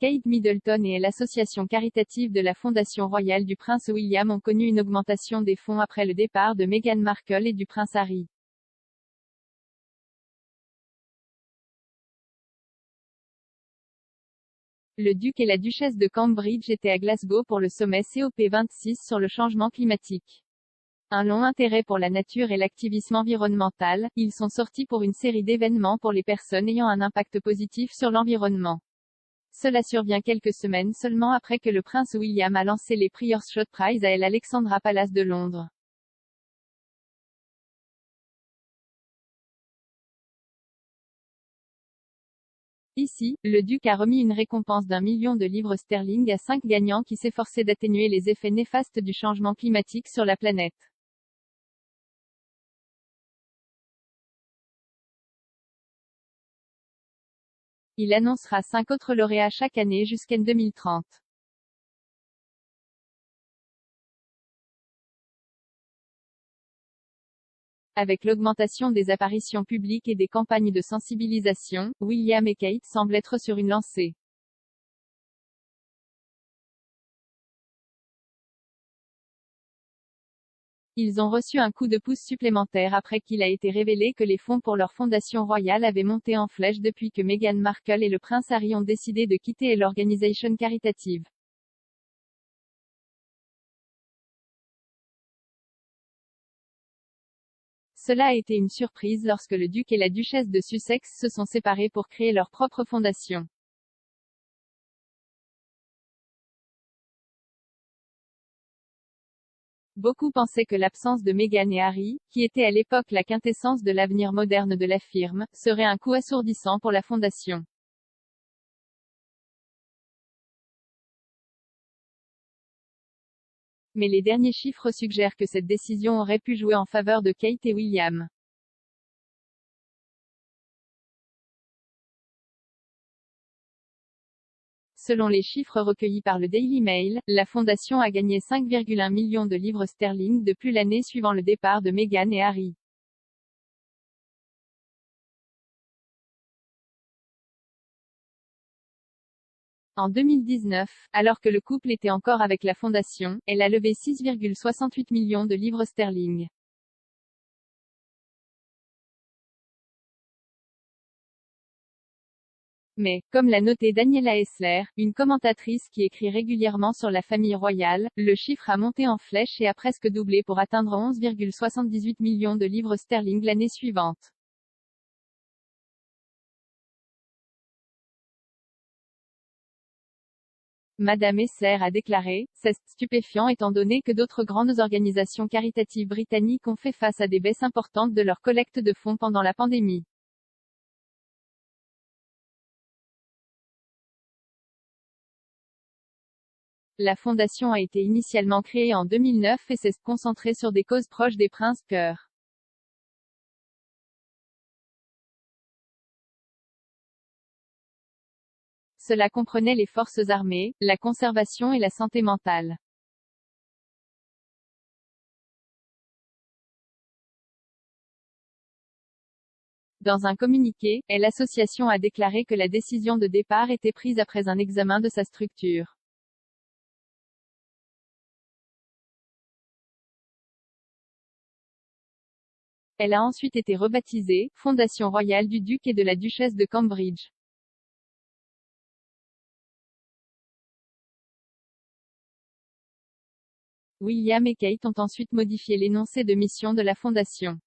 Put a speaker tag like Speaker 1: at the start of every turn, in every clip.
Speaker 1: Kate Middleton et l'association caritative de la Fondation royale du prince William ont connu une augmentation des fonds après le départ de Meghan Markle et du prince Harry. Le duc et la duchesse de Cambridge étaient à Glasgow pour le sommet COP26 sur le changement climatique. Un long intérêt pour la nature et l'activisme environnemental, ils sont sortis pour une série d'événements pour les personnes ayant un impact positif sur l'environnement. Cela survient quelques semaines seulement après que le prince William a lancé les Prior's Shot Prize à El Alexandra Palace de Londres. Ici, le duc a remis une récompense d'1 million de livres sterling à 5 gagnants qui s'efforçaient d'atténuer les effets néfastes du changement climatique sur la planète. Il annoncera 5 autres lauréats chaque année jusqu'en 2030. Avec l'augmentation des apparitions publiques et des campagnes de sensibilisation, William et Kate semblent être sur une lancée. Ils ont reçu un coup de pouce supplémentaire après qu'il a été révélé que les fonds pour leur fondation royale avaient monté en flèche depuis que Meghan Markle et le prince Harry ont décidé de quitter l'organisation caritative. Cela a été une surprise lorsque le duc et la duchesse de Sussex se sont séparés pour créer leur propre fondation. Beaucoup pensaient que l'absence de Meghan et Harry, qui étaient à l'époque la quintessence de l'avenir moderne de la firme, serait un coup assourdissant pour la fondation. Mais les derniers chiffres suggèrent que cette décision aurait pu jouer en faveur de Kate et William. Selon les chiffres recueillis par le Daily Mail, la fondation a gagné 5,1 millions de livres sterling de plus l'année suivant le départ de Meghan et Harry. En 2019, alors que le couple était encore avec la fondation, elle a levé 6,68 millions de livres sterling. Mais, comme l'a noté Daniela Hessler, une commentatrice qui écrit régulièrement sur la famille royale, le chiffre a monté en flèche et a presque doublé pour atteindre 11,78 millions de livres sterling l'année suivante. Madame Hessler a déclaré, c'est stupéfiant étant donné que d'autres grandes organisations caritatives britanniques ont fait face à des baisses importantes de leur collecte de fonds pendant la pandémie. La fondation a été initialement créée en 2009 et s'est concentrée sur des causes proches des princes-cœurs. Cela comprenait les forces armées, la conservation et la santé mentale. Dans un communiqué, l'association a déclaré que la décision de départ était prise après un examen de sa structure. Elle a ensuite été rebaptisée Fondation royale du duc et de la duchesse de Cambridge. William et Kate ont ensuite modifié l'énoncé de mission de la fondation.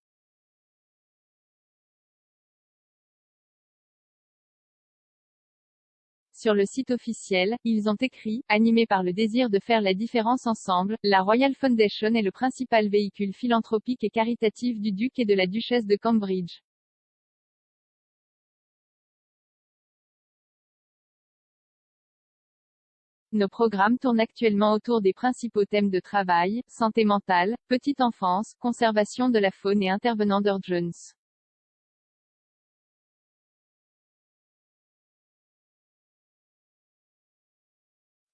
Speaker 1: Sur le site officiel, ils ont écrit, animés par le désir de faire la différence ensemble, la Royal Foundation est le principal véhicule philanthropique et caritatif du duc et de la duchesse de Cambridge. Nos programmes tournent actuellement autour des principaux thèmes de travail, santé mentale, petite enfance, conservation de la faune et intervenants d'urgence.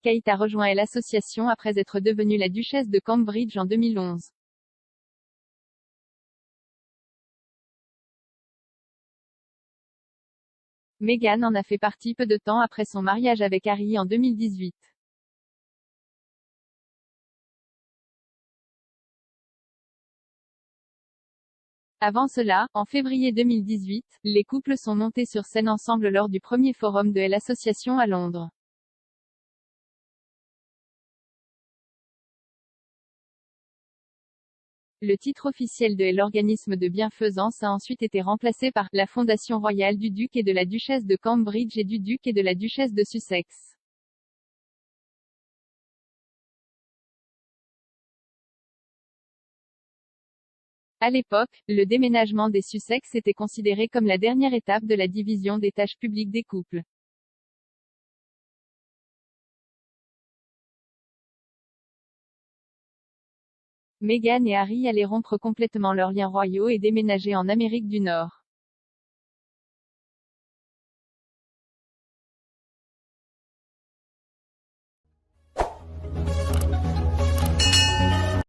Speaker 1: Kate a rejoint l'association après être devenue la duchesse de Cambridge en 2011. Meghan en a fait partie peu de temps après son mariage avec Harry en 2018. Avant cela, en février 2018, les couples sont montés sur scène ensemble lors du premier forum de l'Association à Londres. Le titre officiel de l'organisme de bienfaisance a ensuite été remplacé par la Fondation royale du duc et de la duchesse de Cambridge et du duc et de la duchesse de Sussex. À l'époque, le déménagement des Sussex était considéré comme la dernière étape de la division des tâches publiques des couples. Meghan et Harry allaient rompre complètement leurs liens royaux et déménager en Amérique du Nord.